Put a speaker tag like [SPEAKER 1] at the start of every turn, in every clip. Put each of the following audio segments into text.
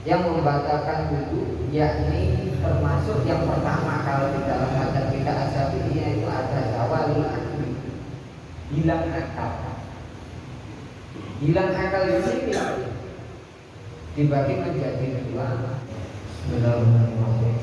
[SPEAKER 1] yang membatalkan wudu, yakni termasuk yang pertama kalau di dalam mazhab kita Asy-Syafi'iyah itu ada zawalul akli, hilang akal. Hilang akal ini dibagi menjadi dua. Bismillahirrahmanirrahim.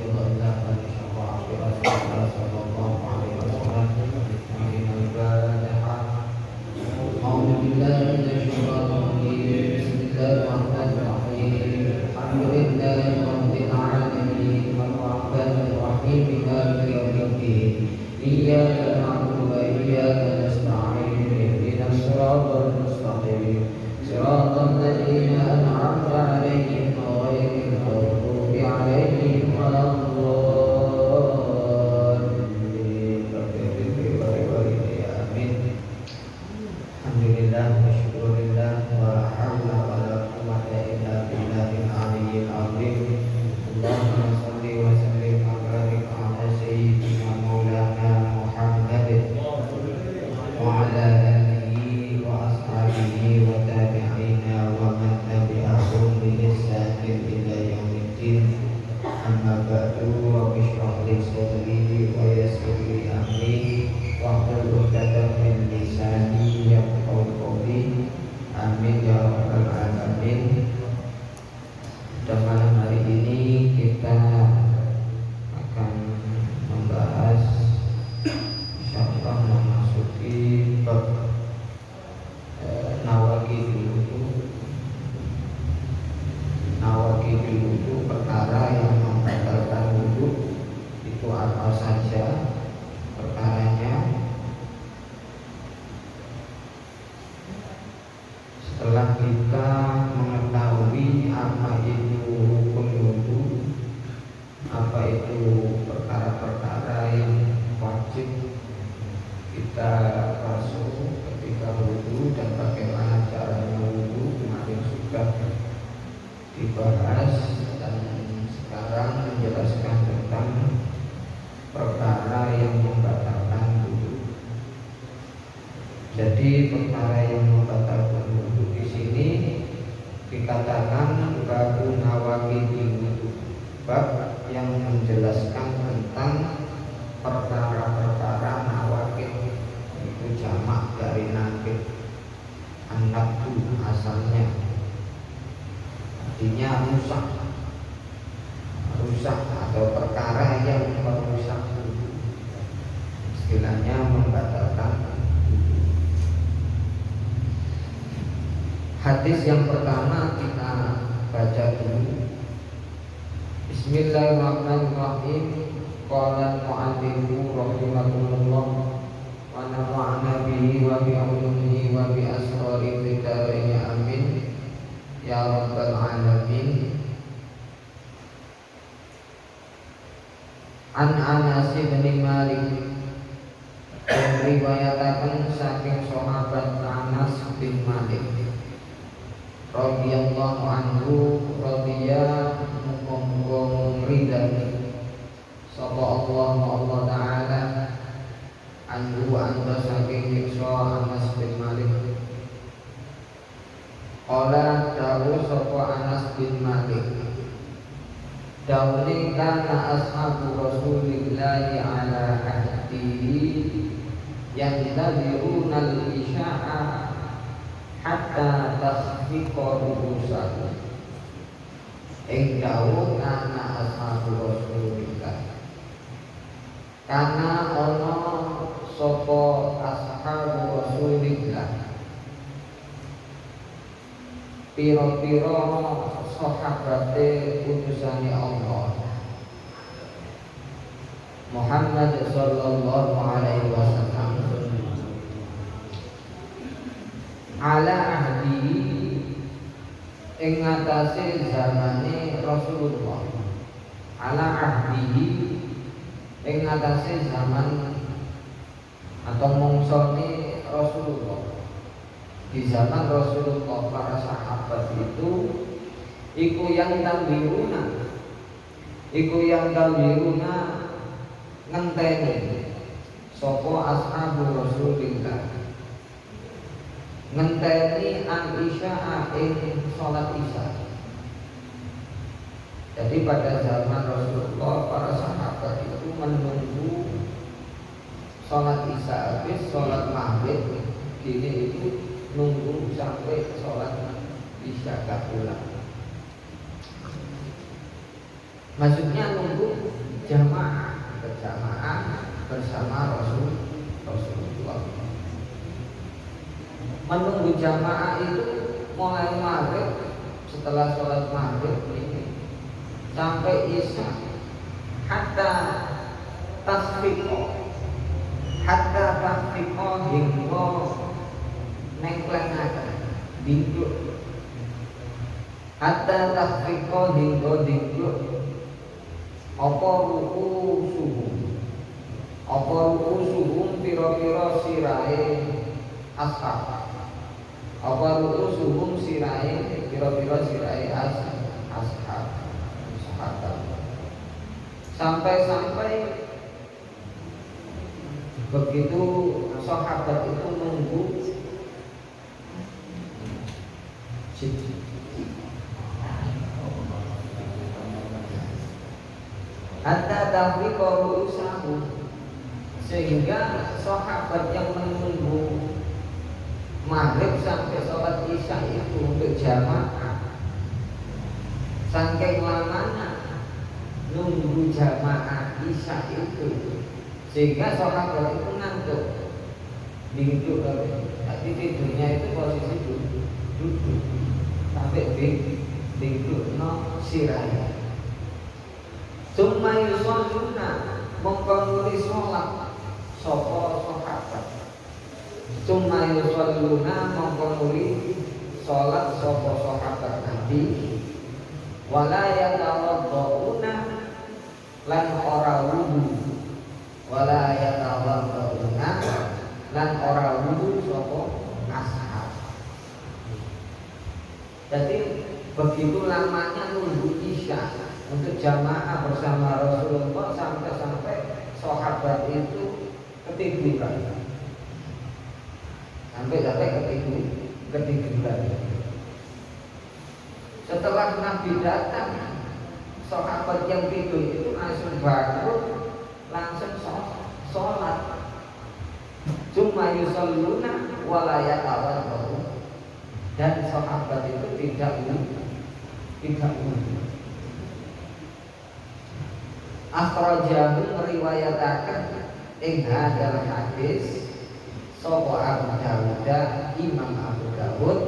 [SPEAKER 1] Setelah kita mengetahui apa itu hukum wudu, apa itu perkara-perkara yang wajib kita basuh ketika wudu dan bagaimana caranya wudu, kemarin sudah dibahas, dan sekarang menjelaskan tentang perkara yang membatalkan wudu. Jadi perkara yang membatalkan wudu di sini dikatakan babu nawaqidil wudu, bab yang menjelaskan tentang perkara-perkara nawaqid, itu jamak dari nakid. An-naqdu asalnya artinya rusak atau perkara yang merusak wudu, istilahnya membatalkan. Hadis yang pertama kita baca dulu. Bismillahirrahmanirrahim. Qala al-mu'allifu rahimahullah wa nafa'ana bihi wa bi ulumihi wa bi asrari dzikrihi amin ya rabbal alamin. An Anas bin Malik, riwayataken saking sahabat Anas bin Malik radhiyallahu anhu, radhiya muga-muga ridani sapa Allah taala anhu anta saking nyiksa Anas bin Malik. Qala dawu sapa Anas bin Malik, dawli kana ashabu Rasulillahi ala ahdihi yantadhiruna al-isya'a hatta tasfiqa ru'usahum. Ing dawuh kana ashabu Rasulillah, kana ana sapa ashabu Rasulillah, pira-pira sahabate utusane Allah Muhammad sallallahu alaihi wasallam, ala ahdi ing ngatasé zamane Rasulullah, ala ahdi ing ngatasé zaman atau mongsone Rasulullah. Di zaman Rasulullah para sahabat itu iku yang tawiruna ngenteni sapa ashabu Rasulillah, ngenteni an isya ing salat isya. Jadi pada zaman Rasulullah para sahabat itu menunggu sholat isya habis, sholat maghrib gini itu nunggu sampai sholat isya pulang. Maksudnya nunggu jamaah berjamaah bersama Rasulullah. Menunggu jamaah itu mulai maghrib, setelah sholat maghrib ini sampai isya, hatta tasfiqo hingga nengklengaken dingkluk, hatta tasfiqo hingga dingkluk apa ru'usuhum pira-pira sirahe ashab, apa ru'usuhum sirahe pira-pira sirahe ashab sampai begitu sahabat itu nunggu hatta tahwiqa ru'usahum, sehingga sahabat yang menunggu maghrib sampai sholat isya itu untuk jamaah saking lamanya nunggu jamaah isya itu sehingga sahabat itu ngantuk duduk, tapi tidurnya itu posisi duduk sampai duduk no siraya. Summa yusalluna mengkonuli sholat sopo sahabat, summa yusalluna mengkonuli sholat sopo sahabat Nabi, wala yatawaddauna lan ora wudu, wala yatawaddauna lan ora wudu sapa ashab. Jadi begitu lamanya nunggu isya untuk jamaah bersama Rasulullah sampai sahabat itu ketiduran, sampai ketiduran. Setelah Nabi datang, sahabat yang tidur itu langsung bangun, langsung sholat. Cuma yusalluna wala yatawaddu, dan sahabat itu tidak wudu. Akhrajahu meriwayataken ing hadzal hadis sapa Abu Dawud, Imam Abu Dawud,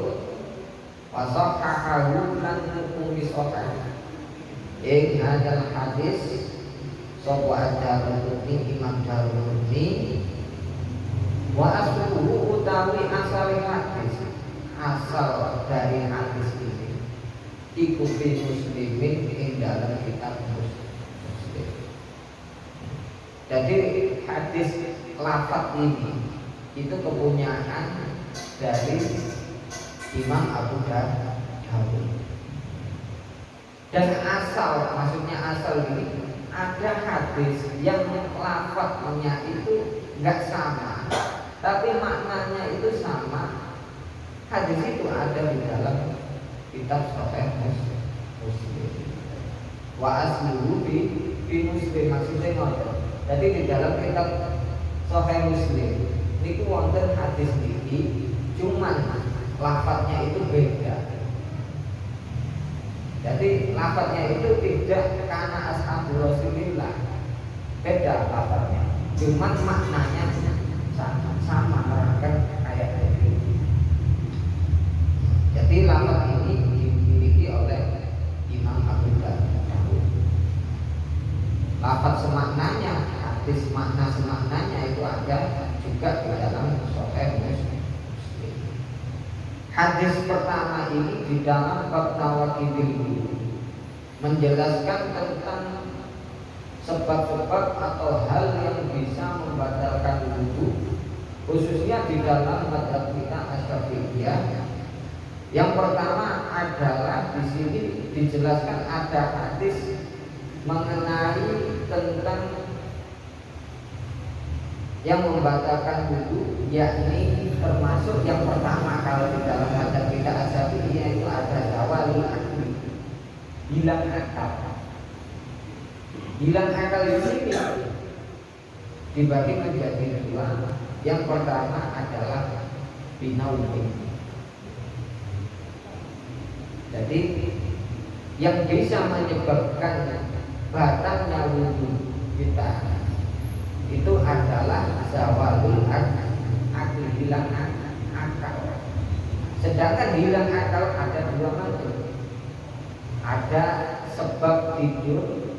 [SPEAKER 1] wa sahahahu lan hukumi sahih ing hadzal hadis sapa Ad-Darqutni, Imam Darqutni, wa asluhu utawi asal hadis, asal dari hadis ini iku fi Muslimin ing dalam kitab Muslim. Jadi hadis lafaz ini itu kepunyaan dari Imam Abu Dawud. Dan asal, maksudnya asal ini ada hadis yang lafaznya itu enggak sama, tapi maknanya itu sama. Hadis itu ada di dalam kitab Sahih Muslim. Wa asluhu fi Muslim, maksudnya ngoten. Jadi di dalam kitab Sahih Muslim niku wonten hadis niki, cuman lafadznya itu beda. Jadi lafadznya itu tidak karena ashabu Rasulillah, beda lafadznya. Cuman maknanya sama merangkai kayak ini. Jadi lafadz ini dimiliki oleh Imam Abu Dawud. Lafadz semaknanya, hadis makna semaknanya itu ada juga di dalam Sahih Muslim. Hadis pertama ini di dalam bab nawaqidil wudu menjelaskan tentang sebab-sebab atau hal yang bisa membatalkan wudu, khususnya di dalam mazhab kita Asy-Syafi'iyah. Yang pertama adalah di sini dijelaskan ada hadis mengenai tentang yang membatalkan wudu, yakni termasuk yang pertama kalau di dalam mazhab kita Asy-Syafi'iyah itu ada zawalul akli, hilang akal. Hilang akal ini dibagi menjadi dua. Yang pertama adalah binaumin. Jadi yang bisa menyebabkan batalnya wudhu kita itu adalah zawalul akal, hilang akal. Sedangkan hilang akal ada dua macam. Ada sebab tidur,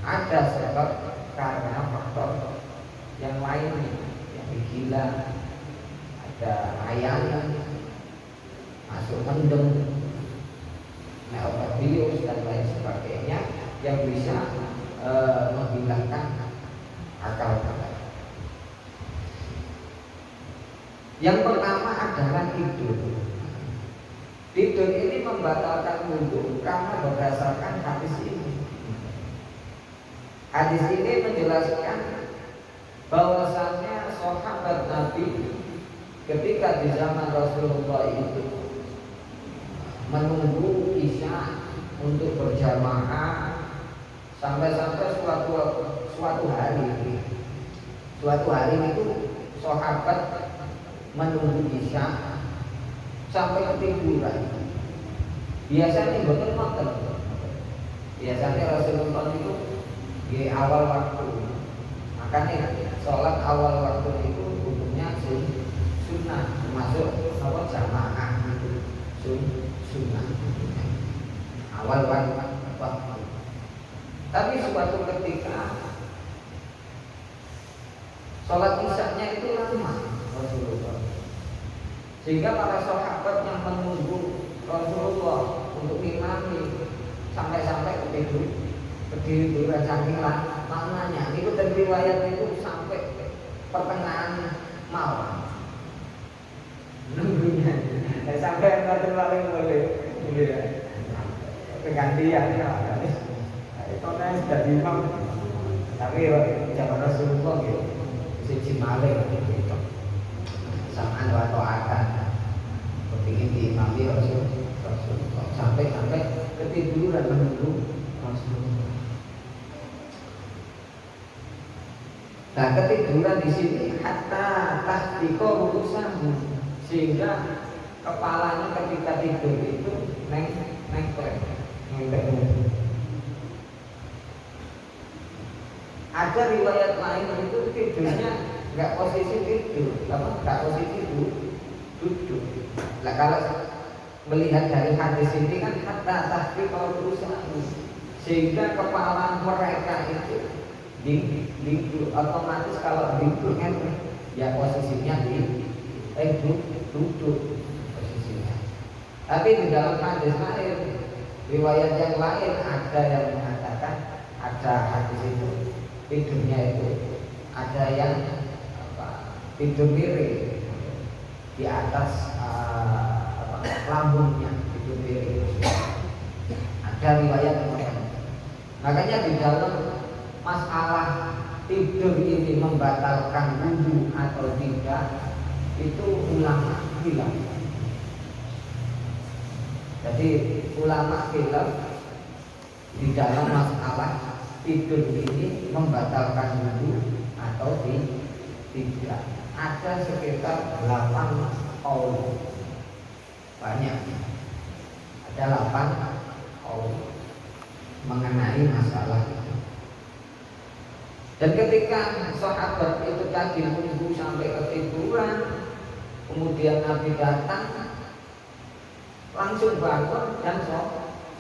[SPEAKER 1] ada sebab karena faktor yang lainnya, yang gila, ada ayam masuk mendem, neopabius dan lain sebagainya yang bisa menghilangkan akal kita. Yang pertama adalah tidur. Tidur ini membatalkan wudhu karena berdasarkan hadis ini. Hadis ini menjelaskan bahwasannya sahabat Nabi ketika di zaman Rasulullah itu menunggu Isya untuk berjamaah sampai-sampai suatu hari itu sahabat menunggu Isya sampai ketiduran. Biasanya betul makan. Biasanya Rasulullah itu di awal waktu. Makanya sholat awal waktu itu hukumnya sunnah, termasuk jamaah itu sunnah awal waktu. Tapi suatu ketika sholat isya-nya itu lama Rasulullah, sehingga para sahabat yang menunggu Rasulullah untuk imami sampai-sampai ketiduran saking lamanya. Itu riwayat itu sampai pertengahan malam nunggunya. Sampai yang paling boleh kegantian ya. Itu kan sudah imam, tapi zaman Rasulullah gitu, siji malih gitu. Samaan waktu akan kepingin diimami Rasulullah sampai ketiduran menunggu Rasulullah. Nah, ketiduran di sini hatta tahtiko rusahu, sehingga kepalanya ketika tidur itu nengklek. Ada riwayat lain itu tidurnya nggak posisi tidur, nggak posisi duduk. Nah, kalau melihat dari hadis ini kan hatta tahtiko rusahu, sehingga kepala mereka itu duduk, otomatis kalau duduk kan ya posisinya duduk posisinya. Tapi di dalam hadis lain, riwayat yang lain ada yang mengatakan ada hadis itu tidurnya itu ada yang tidur miring di atas lambungnya, tidur miring. Ada riwayat yang makanya di dalam masalah tidur ini membatalkan wudhu atau tidak, itu ulama bilang. Jadi ulama bilang di dalam masalah tidur ini membatalkan wudhu atau tidak, ada sekitar 8 qaul. Banyak, ada 8 qaul mengenai masalah itu. Dan ketika sahabat itu tadi menunggu sampai ketiduran, kemudian Nabi datang, langsung bangun dan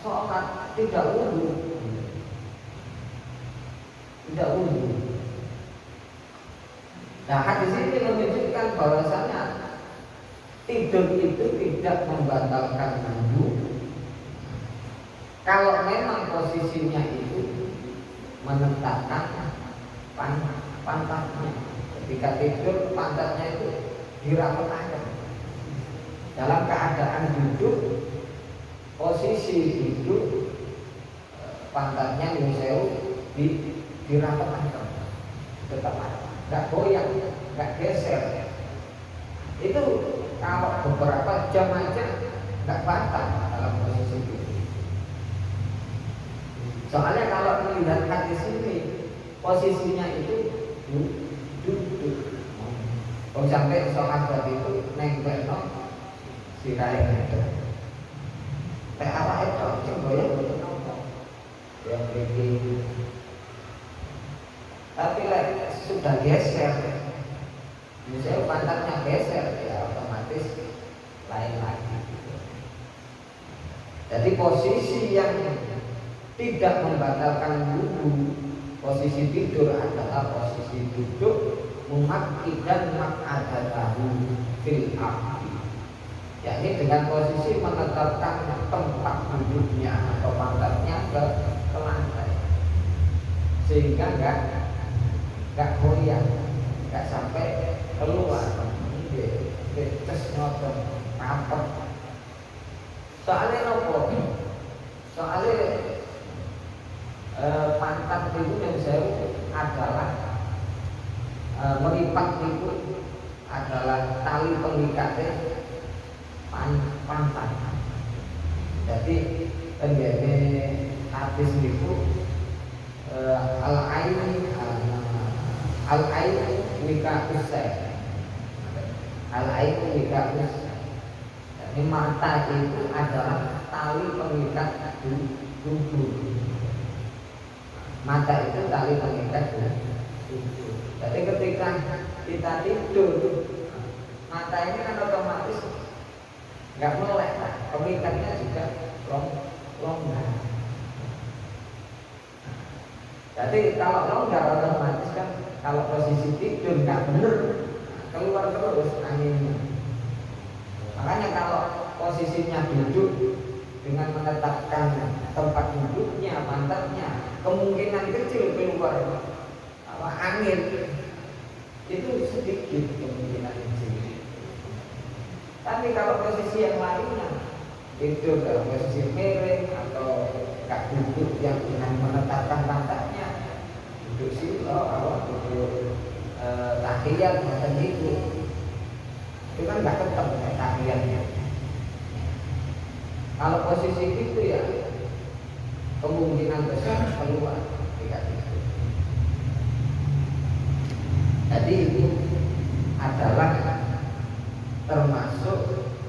[SPEAKER 1] sholat, tidak wudhu. Nah, hadis ini menunjukkan bahwasanya tidur itu tidak membatalkan wudhu kalau memang posisinya itu menetapkan pantatnya. Ketika tidur pantatnya itu dirapatkan. Dalam keadaan duduk, posisi duduk pantatnya dirapatkan, tetap ada, nggak goyang, nggak geser. Itu kalau beberapa jam aja nggak batal dalam posisi itu. Soalnya kalau melihat hadis ini posisinya itu duduk. Oh sampai sahabat itu nengkelno sirahe itu. Teh awake tok semboyan mboten napa. Yang begini. Tapi sudah geser, misalnya pantatnya geser, ya otomatis lain lagi. Jadi posisi yang tidak membatalkan wudu, posisi tidur adalah posisi duduk mumakkidan maq'adatahu fil ardi. Yakni dengan posisi menetapkan tempat duduknya atau pantatnya ke lantai, sehingga enggak goyang, enggak sampai keluar. Terus ngotot rapet. Soalnya nopo? Soalnya pantat itu yang saya adalah meripat itu adalah tali pengikatnya pantat. Jadi penjadi hadis itu al-ain wikaus al-ain wikaus. Jadi mata itu adalah tali pengikat tubuh. Mata itu tali pengikat tubuh. Jadi ketika kita tidur, mata ini kan otomatis nggak melek, pengikatnya juga longgar. Jadi kalau longgar otomatis kan kalau posisi tidur nggak bener, keluar terus anginnya. Makanya kalau posisinya duduk dengan menetapkan tempat duduknya, pantatnya, kemungkinan kecil keluar angin itu sedikit kemungkinan kecil. Tapi kalau posisi yang lainnya itu dalam posisi miring atau gak duduk yang dengan menetapkan pantatnya, duduk silo atau duduk tahiyat macam itu kan gak tetap kayak tahiyatnya. Kalau posisi itu ya kemungkinan besar keluar tidak itu. Jadi itu adalah termasuk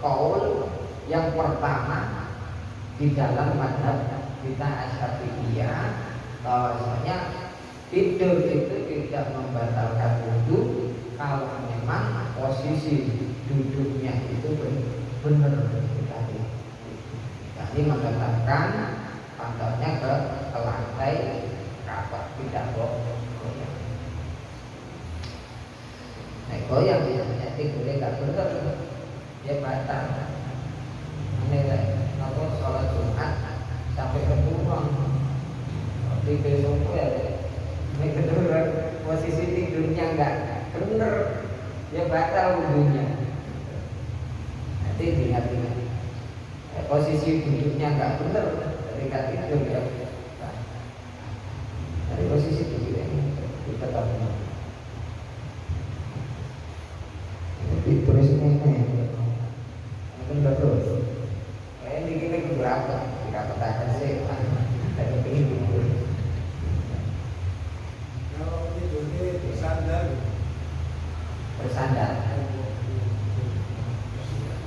[SPEAKER 1] qaul yang pertama di dalam mazhab kita Asy-Syafi'iyah, bahwasanya tidur itu tidak membatalkan wudu kalau memang posisi duduknya itu benar tadi. Jadi menetapkan pantatnya ke lantai rapat, tidak goyang. Nah, goyang jadi boleh gak benar, dia batal. Ini kalau sholat Jumat sampai ke pulang di besok ya, ini kedua posisi tidurnya enggak benar, dia batal wudunya. Nanti ingat-ingat posisi duduknya enggak benar ketika tidur ya. Dari posisi duduknya kita tetap benar. Jadi terusnya ini benar terus. Ini kita berapa? Kita katakan sih, ada pintu.
[SPEAKER 2] Kalau tidurnya bersandar,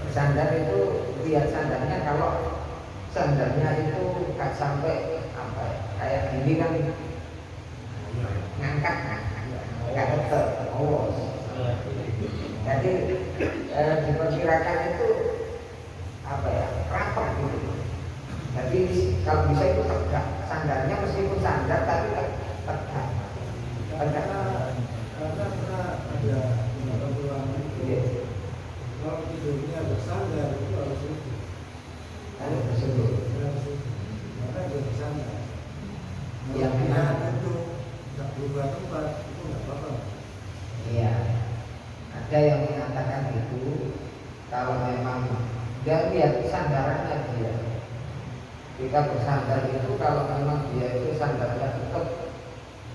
[SPEAKER 1] bersandar itu lihat sandarnya. Kalau sandarnya itu nggak sampai apa ya, kayak gini kan ngangkat, nggak tetap. Oh, jadi diperkirakan itu apa ya, rapat gitu. Jadi kalau bisa itu tegak, sandarnya meskipun sandar tapi tegak.
[SPEAKER 2] karena pernah ada ulama itu kalau tidurnya bersandar itu harus itu.
[SPEAKER 1] Harus tersebut.
[SPEAKER 2] Maka dia bersandar.
[SPEAKER 1] Yang
[SPEAKER 2] itu tidak berubah tempat itu nggak apa-apa.
[SPEAKER 1] Iya. Ada yang mengatakan itu kalau memang dia lihat sandarannya dia. Kita bersandar itu kalau memang dia itu sandarnya tetap.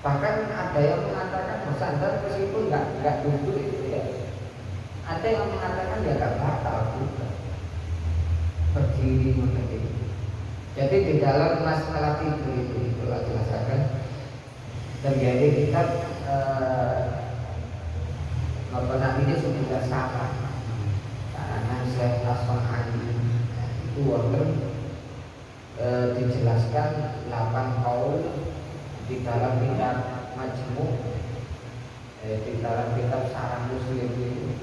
[SPEAKER 1] Bahkan ada yang mengatakan bersandar meskipun nggak duduk itu ya. Ada yang mengatakan ya nggak batal juga. Berdiri menjadi. Jadi di dalam masalah tidur itu telah jelaskan terjadi kita apa ini sudah salah karena Syekh Asfahani itu wonten dijelaskan 8 kaul di dalam kitab Majmu', di dalam kitab Syarah Muslim itu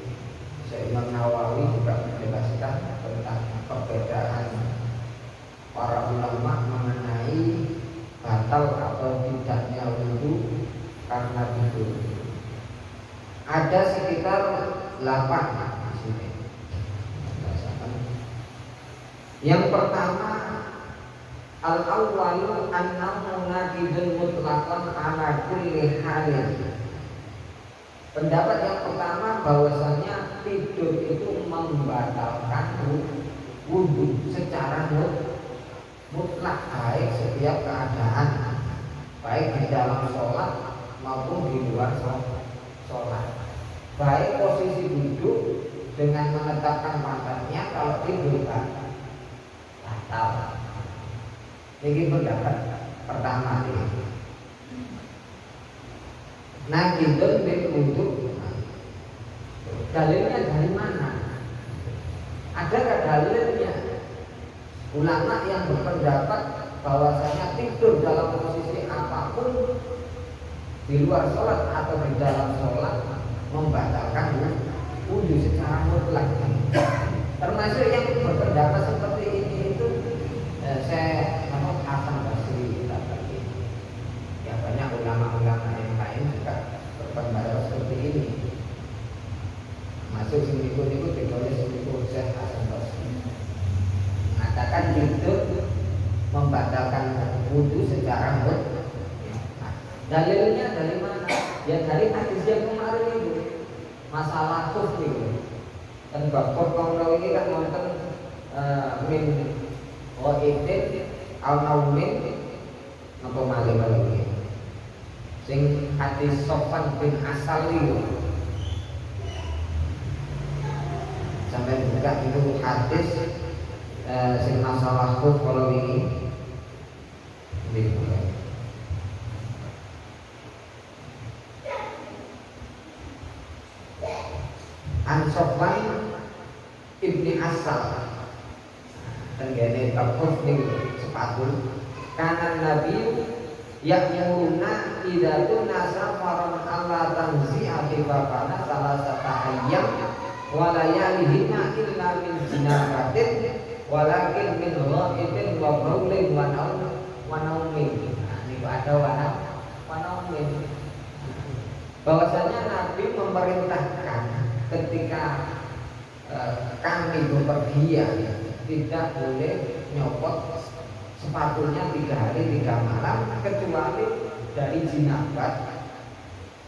[SPEAKER 1] Imam Nawawi juga menjelaskan tentang perbedaan para ulama mengenai batal atau tidaknya wudu karena tidur. Ada sekitar 8 di sini. Yang pertama, al-awwalu annahu naqidun mutlaqan ala kulli halin. Pendapat yang pertama bahwasanya tidur itu membatalkan wudu secara mutlak, baik setiap keadaan, baik di dalam sholat maupun di luar sholat. Baik posisi duduk dengan menetapkan pantatnya, kalau tidur batal. Ini pendapat pertama ini. Naqidun bil wudu. Dalilnya dari mana? Adakah dalilnya? Ulama yang berpendapat bahwasanya tidur dalam posisi apapun di luar sholat atau di dalam sholat membatalkan wudu secara mutlak. Termasuk yang berpendapat seperti ini itu saya nama Hasan Basri tadi. Ya banyak ulama-ulama yang lain juga berpendapat seperti ini. Masuk sini pun itu ditulis itu Syekh Hasan Basri mengatakan tidur membatalkan wudu secara mutlak. Dalilnya dari mana? Ya dari hadis yang kemarin itu, masalah khuf itu. Dan Bapak kalau ini kan wonten min qaidin au naumin napa malih iki. Sing hadis Sofwan bin Asal itu. Sampai buka itu hadis sing masalah khuf kalau ini. An Sofwan ibni Asal tenggene takuf ning sepatu kanan Nabi ya'muruna idza kunna safaran alla tanzi'a fi babana salasata ayyam wa layalihima illa min jinabatin walakin min ghaibin wa baulin wa naumin. Ini ada wa naumin. Bahwasanya Nabi memerintahkan ketika kami bepergian tidak boleh nyopot sepatunya 3 hari 3 malam kecuali dari jinabat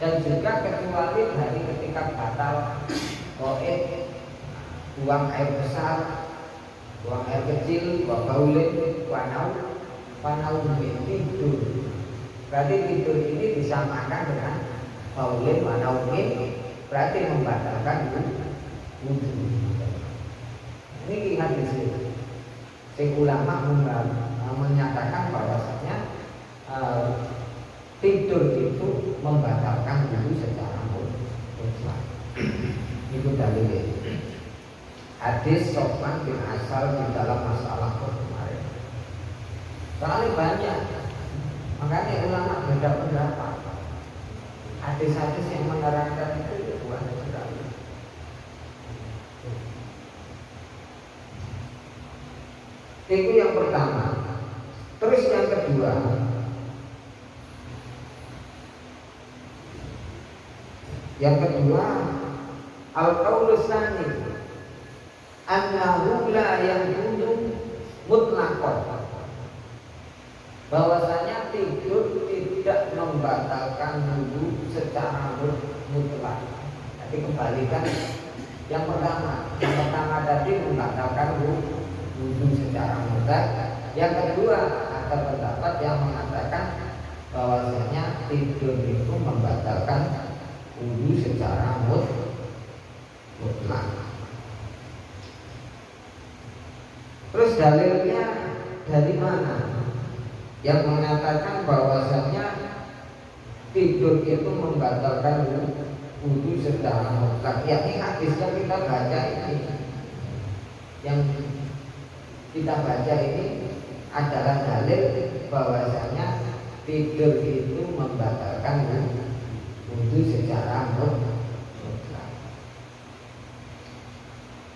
[SPEAKER 1] dan juga kecuali dari ketika batal qaid, buang air besar, buang air kecil, baulin, wanau tidur. Berarti tidur ini disamakan dengan baulin, wanau berarti membatalkan wudu. Ini ingat di sini. Sing ulama menyatakan bahwasanya tidur itu membatalkan wudu secara mutlak. Itu dalilnya. Hadis Sofwan bin Asal di dalam masalah kemarin. Soalnya banyak, makanya ulama beda pendapat. Hadis-hadis yang menerangkan itu bukan sekali. Itu yang pertama. Terus yang kedua, al-qaulu tsani annahu la yakunu mutlaqan. Bahwasanya tidur tidak membatalkan wudu secara mutlak. Tapi kembalikan yang pertama. Yang pertama tadi membatalkan wudu secara mutlak. Yang kedua ada pendapat yang mengatakan bahwasanya tidur itu membatalkan wudu secara mutlak. Terus dalilnya dari mana? Yang mengatakan bahwasanya tidur itu membatalkan wudu secara mutlak. Yakni hadis yang kita baca ini, yang kita baca ini adalah dalil bahwasanya tidur itu membatalkan wudu secara mutlak.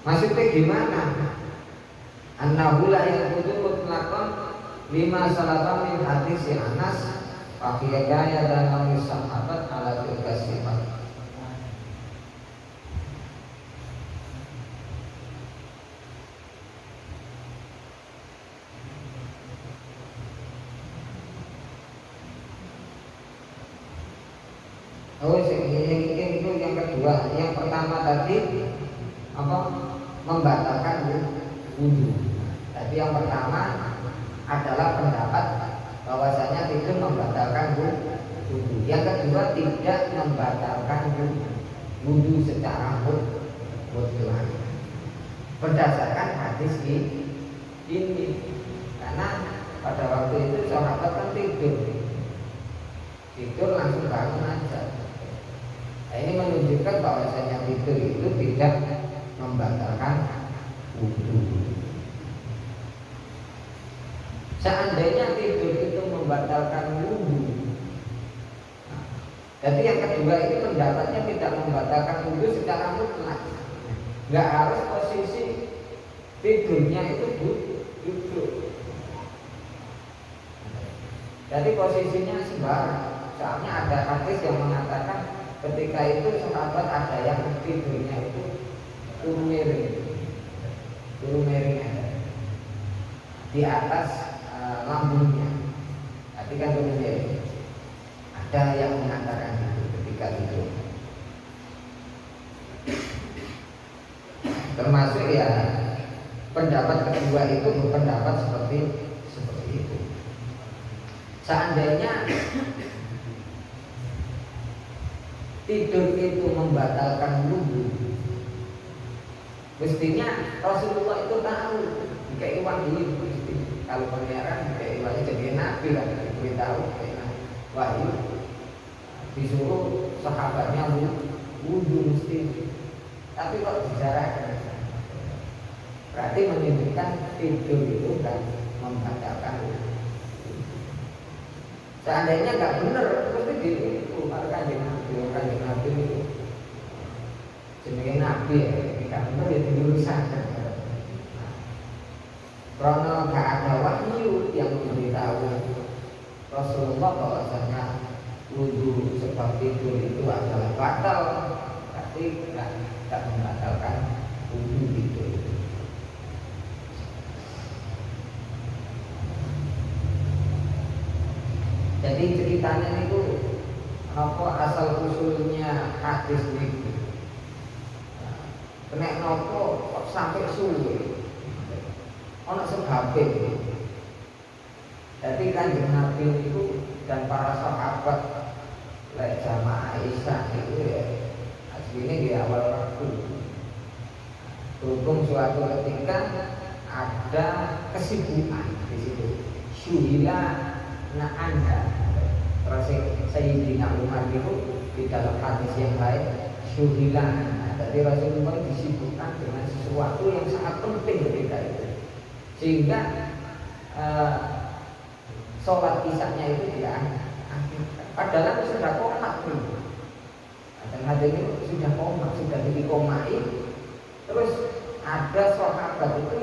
[SPEAKER 1] Maksudnya gimana? Annahu la yaqutu mutlaqan lima salatan min hadis Anas wa fi gaya dan sahabat ala tilka sifat. Oh, ini itu yang kedua. Yang pertama tadi apa? Membatalkan wudu. Tapi yang pertama adalah pendapat bahwasanya tidur membatalkan wudu. Yang kedua tidak membatalkan wudu secara mutlak. Berdasarkan hadis ini, karena pada waktu itu sahabat kan tidur langsung bangun aja. Nah, ini menunjukkan bahwasanya tidur itu tidak membatalkan wudu. Seandainya tidur itu membatalkan wudu, nah, jadi yang kedua itu pendapatnya tidak membatalkan wudu secara mutlak. Nggak harus posisi tidurnya itu duduk. Jadi posisinya sembarang. Soalnya ada hadis yang mengatakan ketika itu sahabat ada yang tidurnya itu turun miring di atas lambungnya. Tapi kan turun miring. Ada yang mengatakan itu ketika itu. Termasuk ya pendapat kedua itu berpendapat seperti itu. Seandainya tidur itu membatalkan wudu, mestinya Rasulullah itu tahu jika iwan ini kalau pangeran jika iwan itu jadi nabi lah, diberitahu wahyu disuruh sahabatnya wudu mesti. Tapi kok bicarakan, berarti menunjukkan tidur itu kan membatalkan wudu. Seandainya nggak benar, pasti diumpulkan kanjeng Nabi itu jenenge Nabi ya, nggak benar ya diurusan. Karena nggak ada wahyu yang memberitahu Rasulullah bahwasanya wudu sebab tidur itu adalah batal, berarti tidak membatalkan wudu itu. Jadi ceritanya itu apa asal usulnya hadis itu. Kena nopo kok sampai suwe. Ono sebabe. Jadi Kanjeng Nabi itu dan para sahabat lek jamaah Aisyah itu ya aslinya di awal waktu. Berhubung suatu ketika ada kesibukan di situ. Syuhila na anda terus Sayyidina Umar itu di dalam hadis yang lain syuhilah. Jadi Rasulullah disibukkan dengan sesuatu yang sangat penting ketika itu, sehingga sholat isya-nya itu dia padahal sudah komat nih. Dan hadis ini sudah komat, sudah dikomai. Terus ada sahabat itu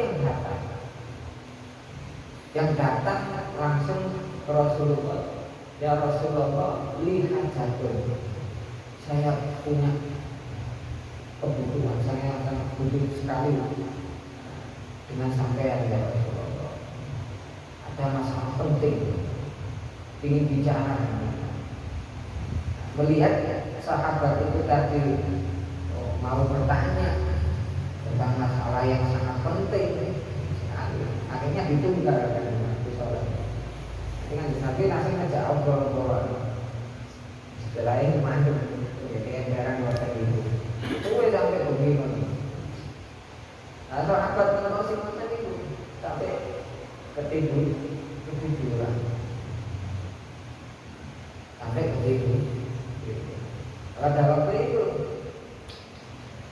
[SPEAKER 1] yang datang langsung ke Rasulullah. Ya Rasulullah, lihat jatuh. Saya punya kebutuhan, saya sangat butuh sekali dengan sampean ya Rasulullah. Ada masalah penting, ingin bicara. Melihat sahabat itu tadi mau bertanya tentang masalah yang sangat penting, akhirnya ditunda kan sholat. Dengan Nabi langsung ngajak obrol-obrolan. Setelah ini manduk, jadi emberan waktu itu. Kue sampai begini. Nah, sahabat menolosi macam itu sampai ketiduran. Sampai itu. Pada waktu itu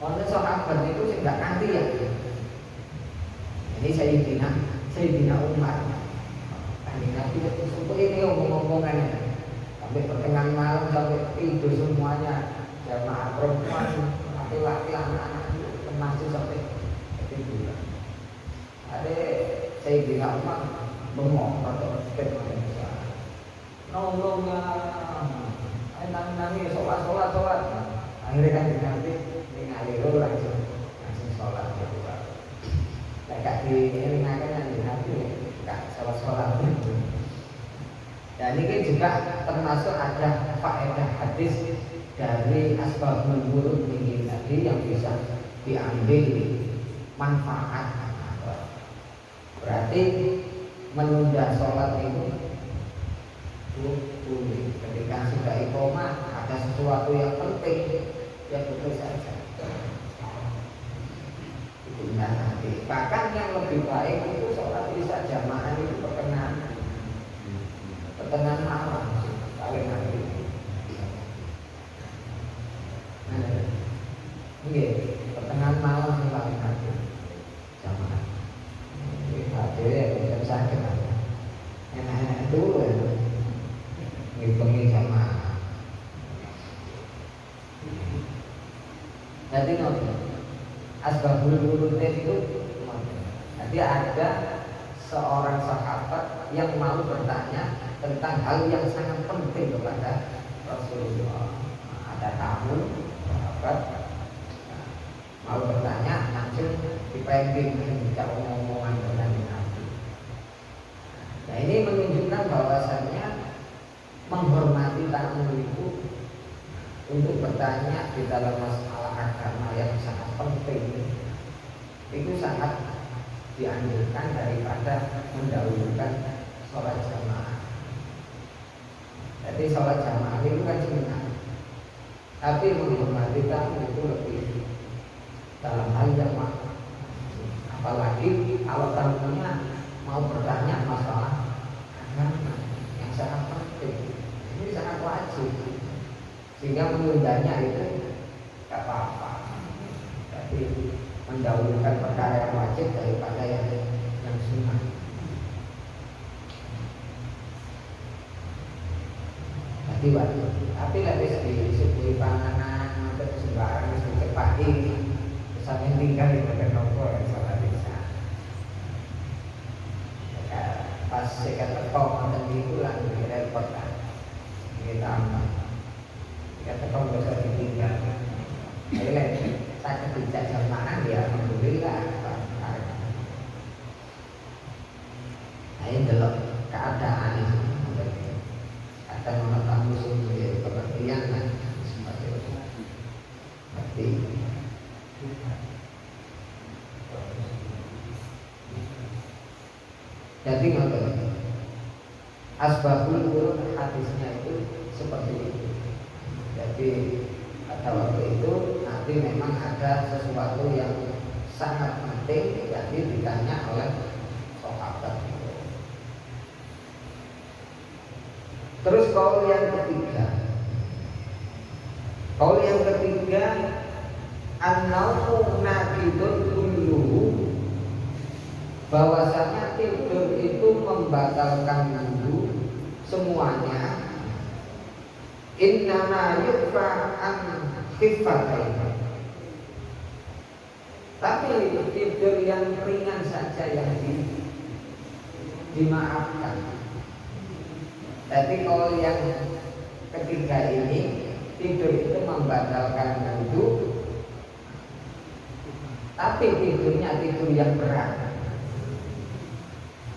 [SPEAKER 1] orang sahabat itu sih nggak ngerti ya. Ini Sayyidina Umar. Kanjeng Nabi itu ini ngomong-ngomongan sampai pertengahan malam sampai tidur semuanya, jamaah perempuan, laki-laki, anak-anak termasuk sampai tidur. Ada Sayyidina Umar bengong atau ketemu nolongnya, nangis sholat. Akhirnya kan nanti ngaliru langsung sholat berdua. Gak diingatkan nanti gak sholat itu. Dan ini juga termasuk ada faedah hadis dari asbabul wurud ini tadi yang bisa diambil manfaat. Berarti menunda sholat itu boleh. Ketika sudah iqomah ada sesuatu yang penting, ya betul saja. Itu nanti. Bahkan yang lebih baik itu sholat bisa jamaah itu pertengahan malam paling nanti. Iya, pertengahan malam sih paling nanti jamaah. Ini ada ya bisa sakit. Enak-enak dulu ya. Ngitungin jamaah. Jadi asbabul wurud itu nanti ada seorang sahabat yang mau bertanya tentang hal yang sangat penting kepada Rasulullah. Ada tamu sahabat mau bertanya langsung dipending tidak omongan dengan Nabi. Nah ini menunjukkan bahwasannya menghormati tamu itu untuk bertanya di dalam masalah agama yang sangat penting itu sangat dianjurkan daripada mendahulukan sholat jamaah. Jadi sholat jamaah itu kan sunnah, tapi menghormati tamu itu lebih dalam hal yang apalagi kalau tamunya mau bertanya masalah agama yang sangat penting, ini sangat wajib. Sehingga menundanya itu tak apa-apa. Jadi mendahulukan perkara yang wajib daripada yang sunnah. Jadi wajib. Tapi lebih disebut panganan atau sembarang dicepati, misalnya tinggal di bagian nopo yang salah bisa. Pas sekat tekong dan itu langsung repot kan. Kita aman. Kata kau bisa ditinggal. Ayolah, saya tidak jamaah ya, alhamdulillah. Nah ini adalah keadaan itu. Akan mengetahui sendiri pengertian dan seperti itu. Berarti jadi ngotot. Asbabul wurud hadisnya itu seperti itu. Jadi pada waktu itu nanti memang ada sesuatu yang sangat penting, jadi ditanya oleh sahabat itu. Terus kaul yang ketiga an-naumu naqidun kulluhu, bahwasanya tidur itu membatalkan wudu semuanya. Innama yukfa an khifatain. Tapi tidur yang ringan saja yang dimaafkan. Jadi kalau yang ketiga ini tidur itu membatalkan wudu, tapi tidurnya tidur yang berat.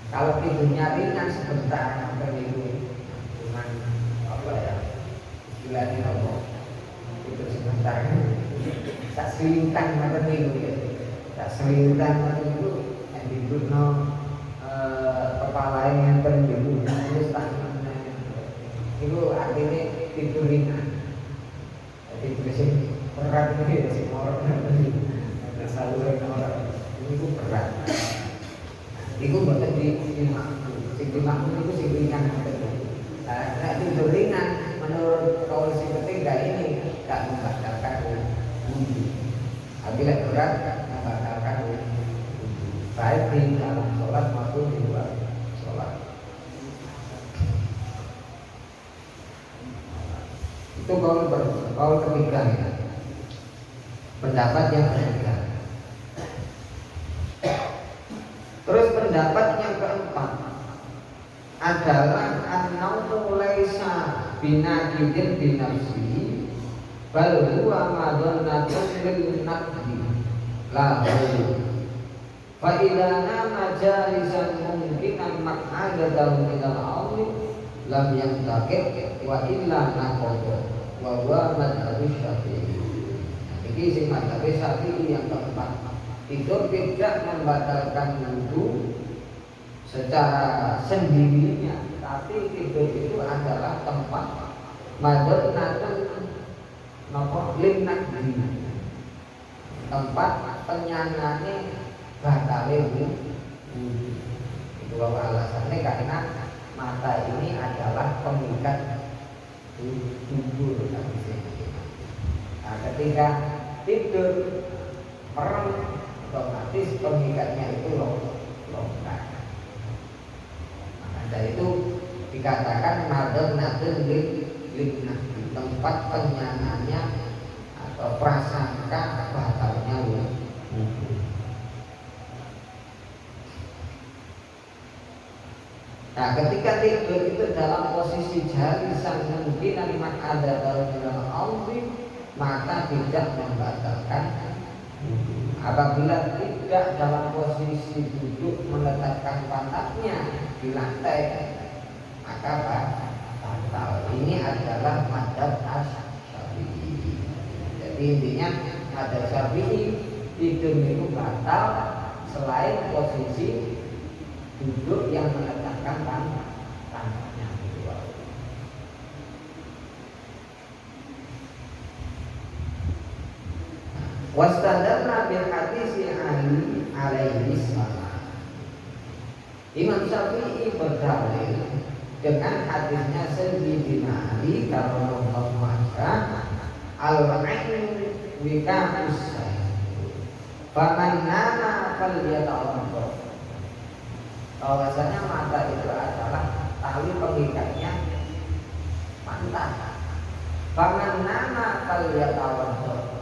[SPEAKER 1] Kalau tidurnya ringan sebentar sampai itu cuman apa ya? Istilahnya apa? Itu sebentar. Tak selingkan macam itu ya. Tak selingkan macam itu yang dibutno kepala yang terjebak terus tangannya. Itu artinya tidur ringan. Jadi bersih berat ini ya si orang tadi. Selalu orang itu berat. Itu bukan dimakmum. Si dimakmum itu si ringan. Nah tidur ringan menurut Itu kaul ketiga ya. Pendapat yang ketiga. Terus pendapat yang keempat adalah an-naumu laisa binaqidin binafsihi bal huwa madhannatun lil naqdi lahu fa idza nama jalisan mungkinan maq'adatan min al-'amri lam yantaqid wa illa naqada wa huwa madhhabus Syafi'i. Ini sing madhab Syafi'i yang keempat. Tidur tidak membatalkan wudu secara sendirinya, tapi tidur itu adalah tempat madhannatun linnaqdi, tempat penyanane batale wudu. Itu alasannya karena mata ini adalah pemikat tubuh. Nah, ketika tidur merem, otomatis pemikatnya itu longgar. Maka dari itu dikatakan madhannatun linnaqdi, tempat penyananya atau prasangka batalnya wudu. Nah, ketika tidur itu dalam posisi jalisan mungkin mak ada dalam audit, maka tidak membatalkan. Apabila tidak dalam posisi duduk meletakkan pantatnya di lantai, maka batal. Ini adalah madhab Syafi'i. Jadi intinya madhab Syafi'i tidur itu batal selain posisi duduk yang meletakkan pantatnya. Wastadalla bil hadis Ali alaihi salam. Imam Syafi'i berdalil dengan hadisnya Sayyidina Ali karramallahu wajhah al-'ain wika'us sayf faman nama falyatawadda. Bahwasanya mata itu adalah tali pengikatnya pantat. Faman nama falyatawadda.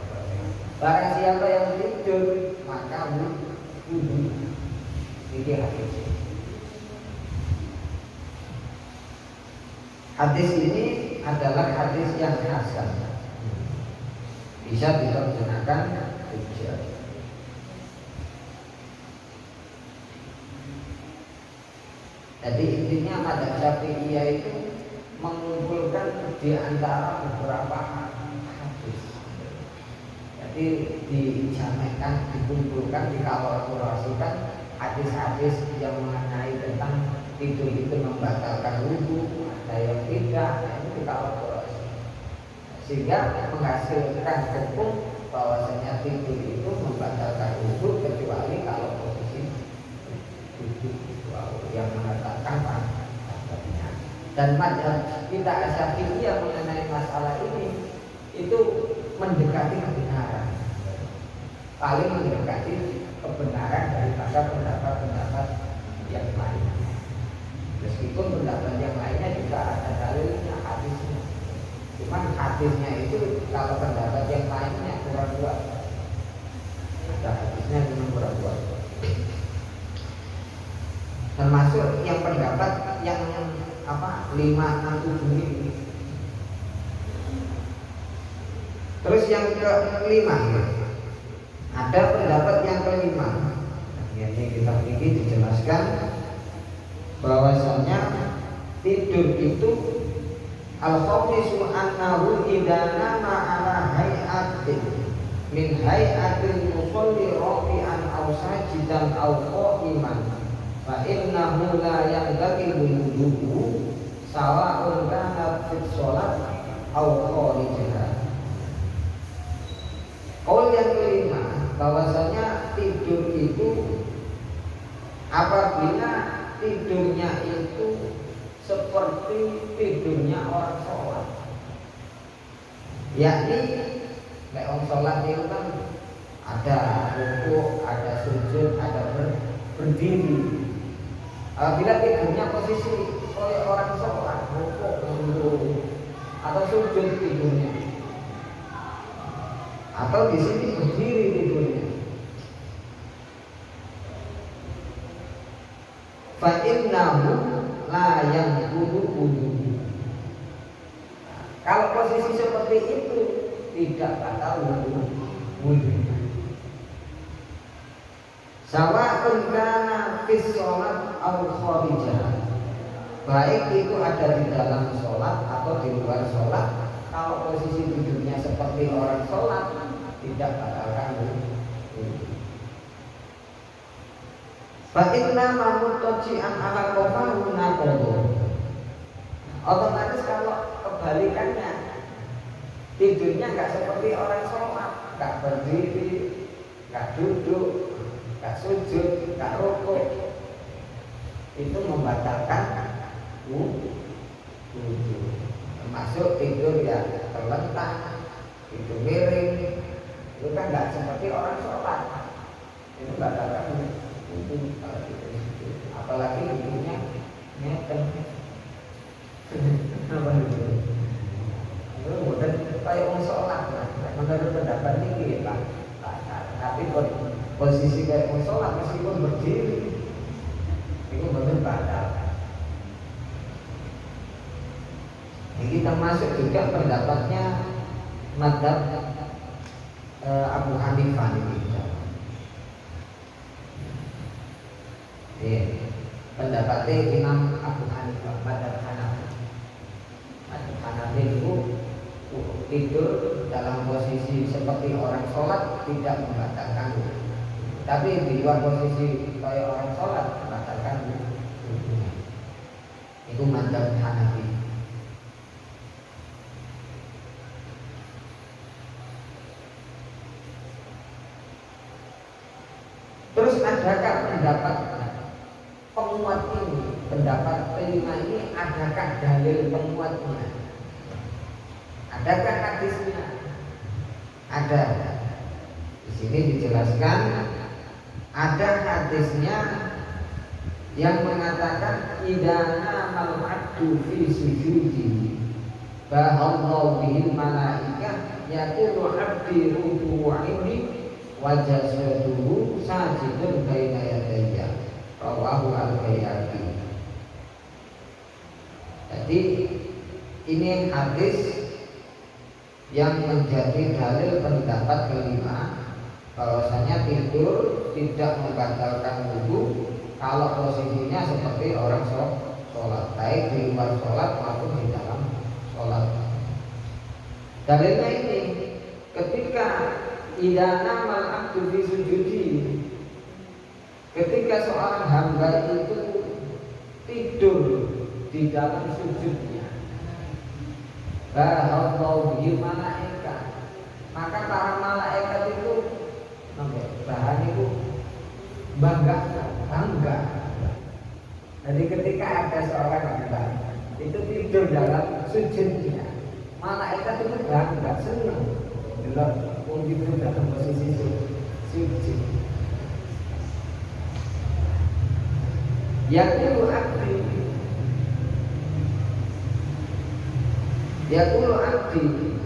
[SPEAKER 1] Barang siapa yang tidur maka wudu. Ini hadis. Hadis ini adalah hadis yang hasan, bisa diterjemahkan hujjah. Jadi intinya madhab Syafi'iyah itu mengumpulkan di antara beberapa hadis. Jadi dijamakkan, dikumpulkan, dikolaborasikan hadis-hadis yang mengenai tentang tidur itu membatalkan wudu, ada yang tidak, itu dikolaborasi sehingga menghasilkan hukum bahwasanya tidur itu membatalkan wudu kecuali kalau posisi duduk yang mengatakan pantatnya. Dan madhab kita Syafi'iyah mengenai masalah ini itu mendekati kebenaran, paling mendekati kebenaran daripada pendapat-pendapat yang lainnya. Meskipun pendapat yang lainnya juga ada dalilnya, hadisnya. Cuman hadisnya itu kalau pendapat yang lainnya kurang kuat. Ada hadisnya yang kurang kuat. Termasuk yang pendapat yang 5, 6, 7 ini. Terus yang kelima, ada pendapat yang kelima. Ini kita ini dijelaskan bahwasanya tidur itu al-khamisu annahu idza nama ala hay'atin min hay'atil musalli rafi'an aw sajidan aw qa'iman fa innahu la yantaqidu wudu'uhu sawa'un kana fi shalat aw kharijaha. Qaul yang kelima, bahwasanya tidur itu apabila tidurnya itu seperti tidurnya orang sholat, yakni orang sholat itu kan ada rukuk, ada sujud, ada berdiri. Apabila tidurnya posisi oleh orang sholat, rukuk, atau sujud tidurnya fa innahu la yanqudu wudu. Kalau posisi seperti itu tidak batal wudu. Sawa'un kana fis shalat aw kharijah. Baik itu ada di dalam sholat atau di luar sholat. Kalau posisi duduknya seperti orang sholat, tidak batalkan wudu. Fa inna mamutaji'an ala qafahu naqadu. Otomatis kalau kebalikannya, tidurnya nggak seperti orang sholat, nggak berdiri, nggak duduk, nggak sujud, nggak rukuk, itu membatalkan wudu. Termasuk tidur yang terlentang, tidur miring, itu kan nggak seperti orang sholat, itu batalkan wudu. Apalagi tidurnya ngeten. Apa itu? Itu bukan kayak orang sholat. Menurut pendapat ini lah. Tapi posisi kayak orang sholat meskipun berdiri itu benar batal. Ini termasuk juga pendapatnya mazhab Abu Hanifah ini. Pendapatnya Imam Abu Hanifah, mazhab Hanafi. Mazhab Hanafi itu tidur dalam posisi seperti orang sholat tidak membatalkan wudu. Tapi di luar posisi kayak orang sholat membatalkan wudu. Itu mazhab Hanafi. Terus adakah pendapat penguat ini, pendapat kelima ini, adakah dalil penguatnya? Adakah hadisnya? Ada. Di sini dijelaskan ada hadisnya yang mengatakan idana mal abdu fi sujudi bahallahu bihil malaikah yaqulu abdi ruku'ini wa jasaduhu sajidun baina yadayya. Rawahu al-Baihaqi. Jadi ini hadis yang menjadi dalil pendapat kelima bahwasanya tidur tidak membatalkan wudu kalau posisinya seperti orang sholat, baik di luar sholat maupun di dalam sholat. Dalilnya ini ketika idana mal abdu fi sujudi, ketika seorang hamba itu tidur di dalam sujudnya, bahallahu bihi malaikat, maka para malaikat itu bahan itu bangga. Jadi ketika ada seorang hamba itu tidur dalam sujudnya, malaikat itu bangga, senang. Dalam tidur dalam posisi sujud. Yaqulu abdi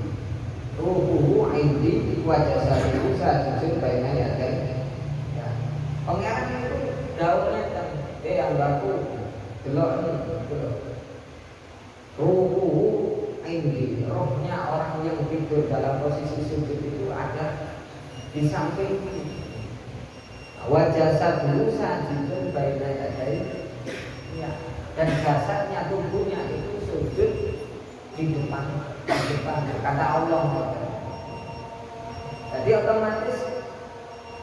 [SPEAKER 1] ruhuhu indi wa jasadihi sajidun baina yadayhi. Pengiran itu daunnya yang baku delok ruhuhu indi, rohnya orang yang tidur dalam posisi sujud itu ada di samping wa jasadihi sajidun baina yadayhi. Ya, dan jasadnya, tubuhnya itu sujud di depan kata Allah. Jadi otomatis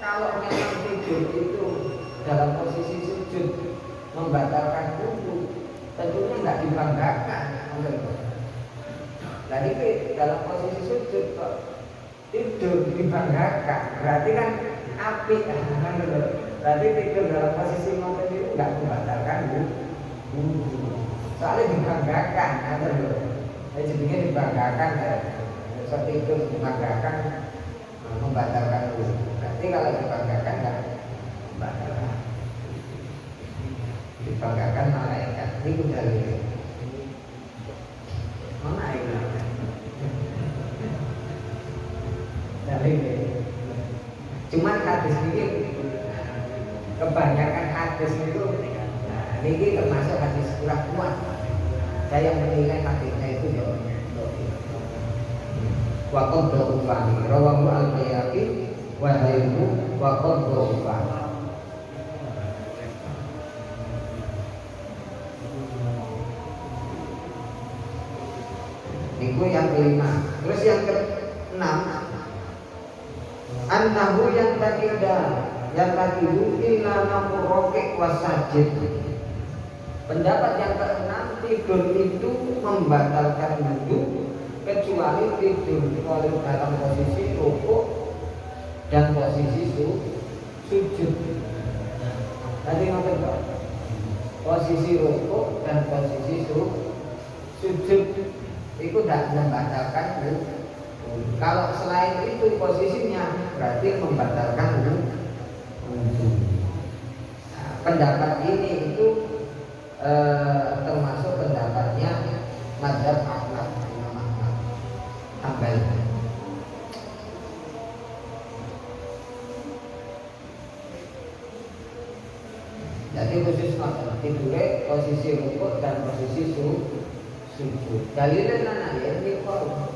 [SPEAKER 1] kalau memang tidur itu dalam posisi sujud membatalkan wudu, tentunya nggak dibanggakan. Jadi dalam posisi sujud kok tidur dibanggakan, berarti kan apik. Berarti tidur dalam posisi motor itu nggak membatalkan wudu, soalnya dibanggakan. Jadinya dibanggakan, tidur dibanggakan membatalkan wudu. Berarti kalau dibanggakan nggak membatalkan, dibanggakan malaikat. Itu dalilnya. Mana ini? Dalilnya. Cuman hadis ini kebanyakan hadis itu ini termasuk hadis kurang kuat. Saya menilai hadisnya itu ya. Wa qad dha'ufani rawahu al-Baihaqi wa ghairuhu wa qad dha'ufani. Itu yang kelima. Terus yang keenam, annahu yang takidu illa namurroke wasajid. Pendapat yang keenam, tidur itu membatalkan wudu kecuali tidur dalam posisi rukuk dan posisi sujud. Tadi ngoten Pak. Posisi rukuk dan posisi sujud itu tidak membatalkan wudu. Kalau selain itu posisinya berarti membatalkan wudu. Nah, pendapat ini itu termasuk pendapatnya mazhab Ahmad, Imam Ahmad Hambali. Jadi khusus tidurnya posisi rukuk dan posisi sujud. Dalilnya mana ya? Ini kok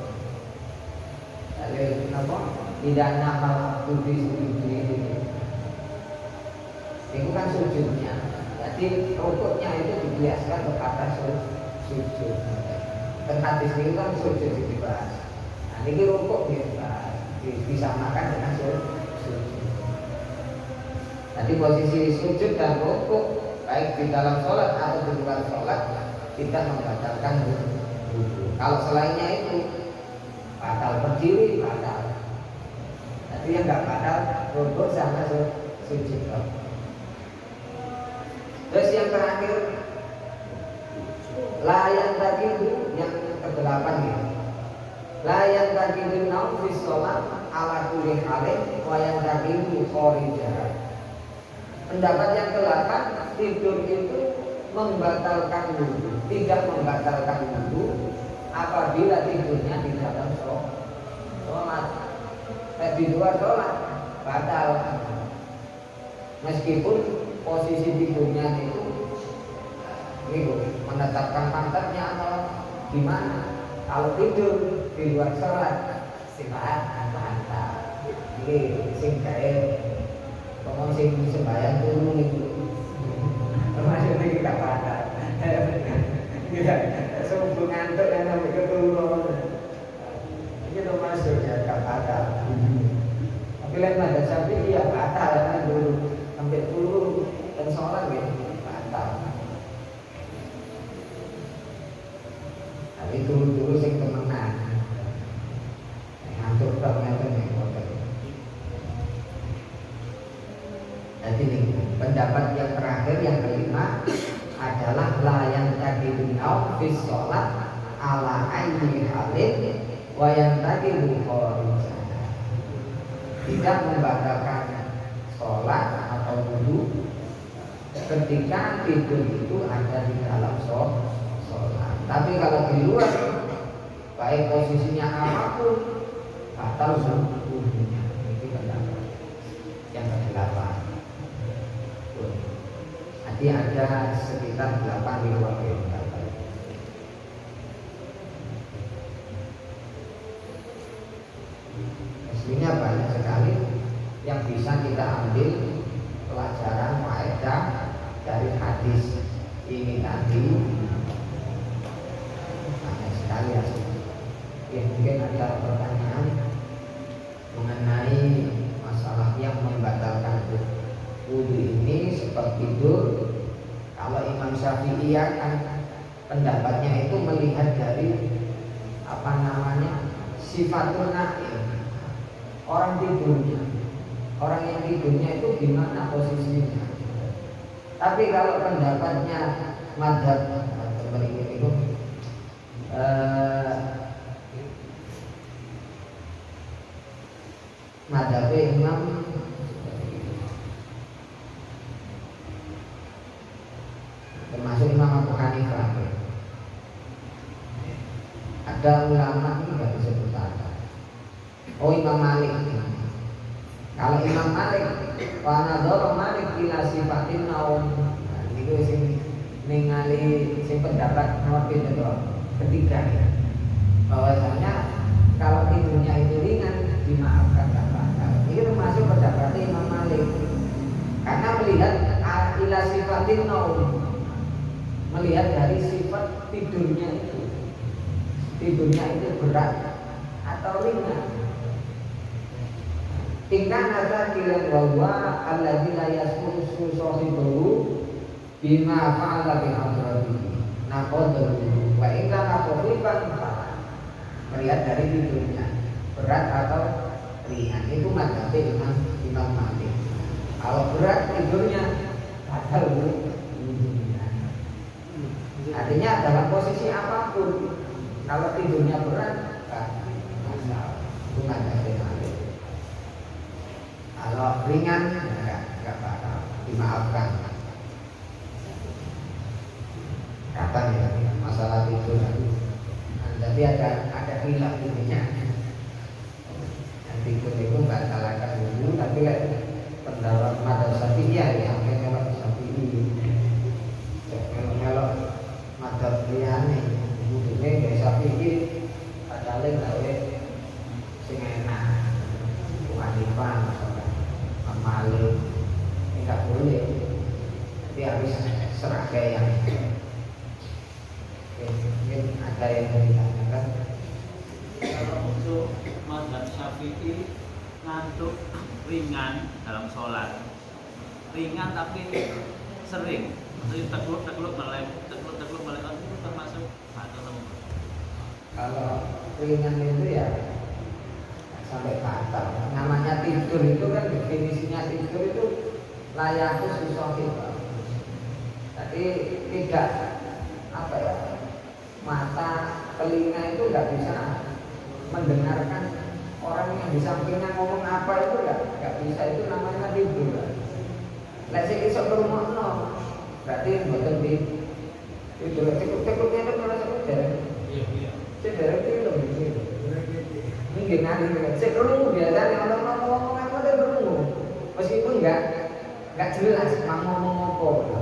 [SPEAKER 1] dalil apa? Tidak nakal abdi sujud ini. Itu kan sujudnya. Jadi rukuknya itu dibiaskan kepada sujud. Dan hadis ini kan sujud dibahas. Nah ini rukuk disamakan dengan sujud. Jadi posisi sujud dan rukuk baik di dalam sholat atau di luar sholat tidak membatalkan wudu. Kalau selainnya itu batal berdiri, batal. Jadi yang nggak batal rukuk sama sujud. Terus yang terakhir, layan tadi yang ke-8 ya. Layan tadi naum fi sholat ala kulli halin wa yang tadi kharijah. Pendapat yang ke-8, tidur itu membatalkan wudu, tidak membatalkan wudu apabila tidurnya di dalam sholat. Di luar sholat batal. Meskipun posisi tidurnya itu menetapkan pantatnya atau gimana. Kalau tidur di luar sholat sifaat pantat. Ini sing gawe ngomong sing sembahyang turun itu. Termasuk ini gak pantat. Iya, subuh ngantuk dan sampai keturun. Ini termasuk ya gak pantat. Tapi lain ada sapi iya batal kan dulu sampai turun dan sholat ya batal. Tapi dulu sing temenan ngantuk tak ngeten nek ngoten. Jadi ini pendapat yang terakhir yang kelima adalah layan tadi binau fi sholat ala aini halin wa yang tadi kharijah. Tidak membatalkan sholat atau wudu ketika tidur itu ada di dalam sholat. Tapi kalau di luar, baik posisinya apapun, batal wudunya. Itu pendapat yang ke-8. Jadi ada sekitar 8 riwayat pendapat. Mestinya banyak sekali yang bisa kita ambil pelajaran faedah dari hadis ini tadi. Banyak sekali ya. Mungkin ada pertanyaan mengenai masalah yang membatalkan wudu ini seperti tidur. Kalau Imam Syafi'i kan pendapatnya itu melihat dari sifatul naim, orang tidurnya. Orang yang tidurnya itu gimana posisinya. Tapi kalau pendapatnya mazhab itu mazhab Imam termasuk Imam Abu Hanifah. Ada ulama ini nggak disebut apa. Oh Imam Malik. Kalau Imam Malik, wanador Malik bila sifatin naum, itu sing ningali sing pendapat nomor ketiga ya, bahwasanya kalau tidurnya itu ringan dimaafkan tak batal. Ini termasuk pendapat Imam Malik karena melihat ila sifatin naum, melihat dari sifat tidurnya itu berat atau ringan. Tingkat nazar kilan bahwa alladzi la yasmusu sahibahu bima fa'ala bi hadratihi naqadhu wa in kana khafifan melihat dari tidurnya berat atau ringan. Itu mazhab Imam Malik. Kalau berat tidurnya batal artinya dalam posisi apapun kalau tidurnya berat masalah. Itu mazhab Malik. Kalau ringan enggak batal, dimaafkan. Kapan ya masalah tidur? Jadi ada khilaf intinya. Yang tidur itu batalkan dulu, tapi pendapat madzhab Syafi'iyah ya, kalau Syafi'i. Kalau madzhab liyane, mudune biasa Syafi'i padahal gawe sing enak. Wanifan Malik tidak boleh, tapi harus seragam yang mungkin ada yang ditanyakan.
[SPEAKER 3] Kalau untuk mazhab Syafi'i ngantuk ringan dalam sholat, ringan tapi sering tekluk melek itu termasuk batal.
[SPEAKER 1] Kalau ringan itu ya sampai batal. Namanya tidur itu kan definisinya tidur itu layakus usohil. Tapi tidak apa ya, mata telinga itu nggak bisa mendengarkan orang yang di sampingnya ngomong apa, itu nggak bisa. Itu namanya tidur. Lek sing iso ngrungokno berarti mboten tidur. Cukup-cukupnya itu malah sekedar. Iya. Sekedar itu gitu. Mungkin nanti saya kerungu biasanya orang ngomong apa dia kerungu, meskipun nggak jelas mau ngomong apa.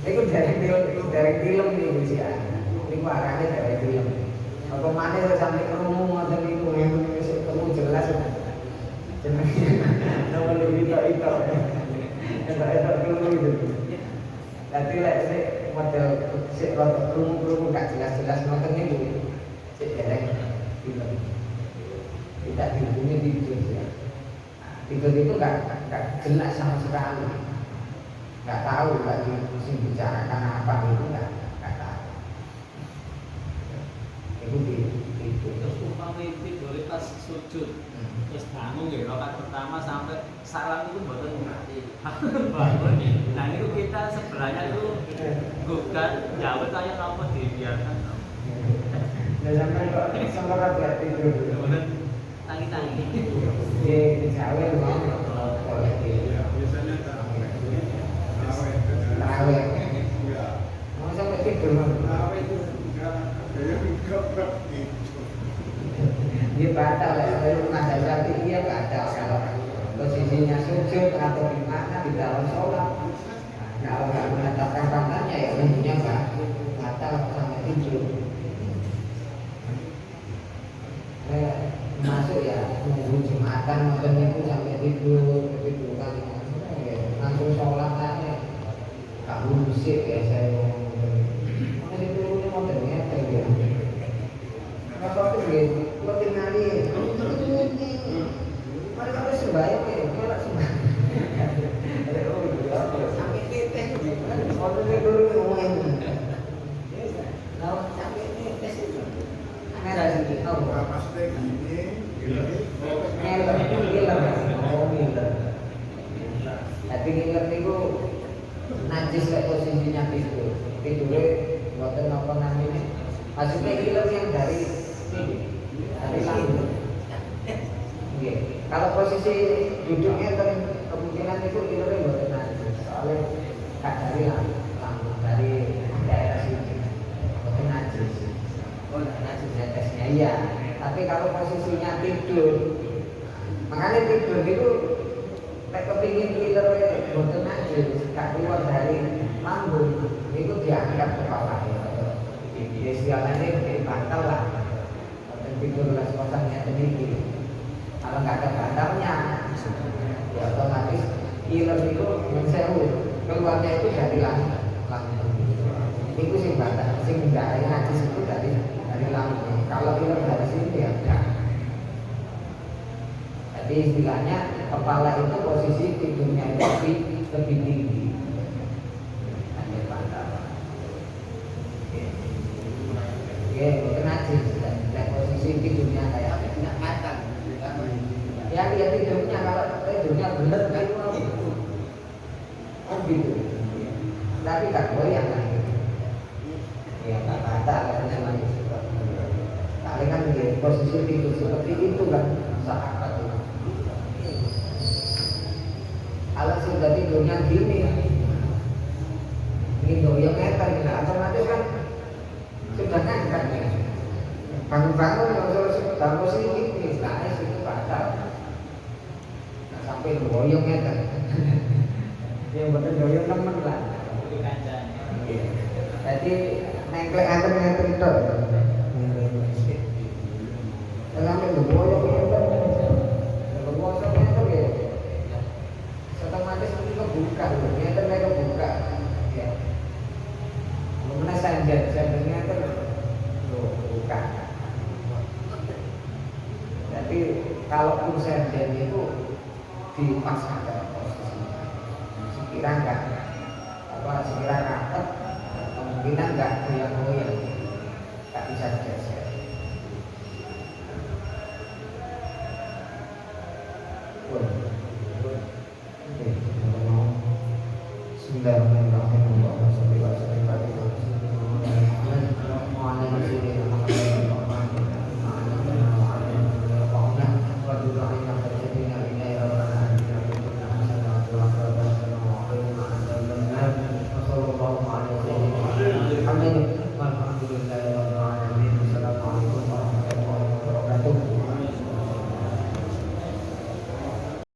[SPEAKER 1] Itu dari film nih sih, ini arahnya dari film. Apa mana sampai kerungu atau itu ketemu jelas, nama lebih itu kerungu itu. Nanti lah ini model si kerungu nggak jelas nonton itu. Tidak dihubungi tidur ya. Tidur itu nggak jelas sama sekali, nggak tahu lagi dibicarakan apa, itu nggak tahu. Itu tidur.
[SPEAKER 3] Terus umpamanya tidur pas sujud, terus bangun ya rakaat pertama sampai salam itu mboten ngerti. Bangun. Nah itu kita sebelahnya itu bukan jauh kayak apa dibiarkan.
[SPEAKER 1] Sampai kok sengkerat ya tidur.
[SPEAKER 3] Tangi-tangi.
[SPEAKER 1] Di Jawa mau oleh
[SPEAKER 2] biasanya
[SPEAKER 1] tarawih. Mau sampai tidur mau.
[SPEAKER 2] itu enggak
[SPEAKER 1] Dia batal ya. Kalau mazhab Syafi'i batal kalau posisinya sujud atau di mana di dalam sholat. Kalau nggak menetapkan pantatnya ya umumnya batal sampai tidur. Masuk ya nunggu Jumatan makan itu sampai tidur kan langsung sholat aja gak musik ya saya ngomong itu modelnya kayak gitu. Apa tuh gitu lo tinggali mari kamu sembahyang ya kalau sembahyang sampai titik modelnya dulu ngomongin kalau sampai titik itu merah sih tahu
[SPEAKER 2] maksudnya gini
[SPEAKER 1] ngiler itu ngiler. Tapi ngiler itu najis kayak posisinya tidur. Tidurnya buatan apa namanya? Maksudnya ngiler yang dari lambung. Kalau posisi duduknya kemungkinan itu ngilernya buatan najis. Soalnya nggak dari lambung, dari daerah sini. Buatan najis. Oh najis ya tesnya iya. Tapi kalau posisinya tidur, makanya tidur itu kayak kepingin ngiler boten aja, gak keluar dari lambung itu diangkat kepala istilahnya ini bantal lah dan tidur las-kosannya sendiri. Kalau nggak ada bantalnya ya otomatis iler itu mensewu keluarnya itu dari lambung itu sih bantal sih nggak najis itu dari lambung. Kalau iler dari sini ya enggak. Jadi istilahnya kepala itu posisi tidurnya itu lebih tinggi. Hanya bantal. Ya, bukan najis dan posisi tidurnya kayak tidak matang. Ya dia tidurnya kalau tidurnya bener kan itu. Oh gitu. Tapi tak goyang kan. Ya tak batal kan namanya. Palingan dia posisi tidur seperti itu kan sahabat itu. Kalau sudah tidurnya gini, ini doyong meter, otomatis kan sudah ngangkat ya. Bangun-bangun sudah posisi ini, naik itu batal. Nah, sampai doyong meter. Yang betul doyong temen lah. Jadi nengklek meter itu. Sampai doyong meter. Kalau doyong meter ya. Otomatis itu kebuka, meter mereka buka. Ya. Mana sendernya itu buka. Jadi kalaupun sender itu dipasangkan posisinya, sekira enggak sekira rapat, kemungkinan enggak goyang-goyang, enggak bisa digeser. Bismillahirrahmanirrahim.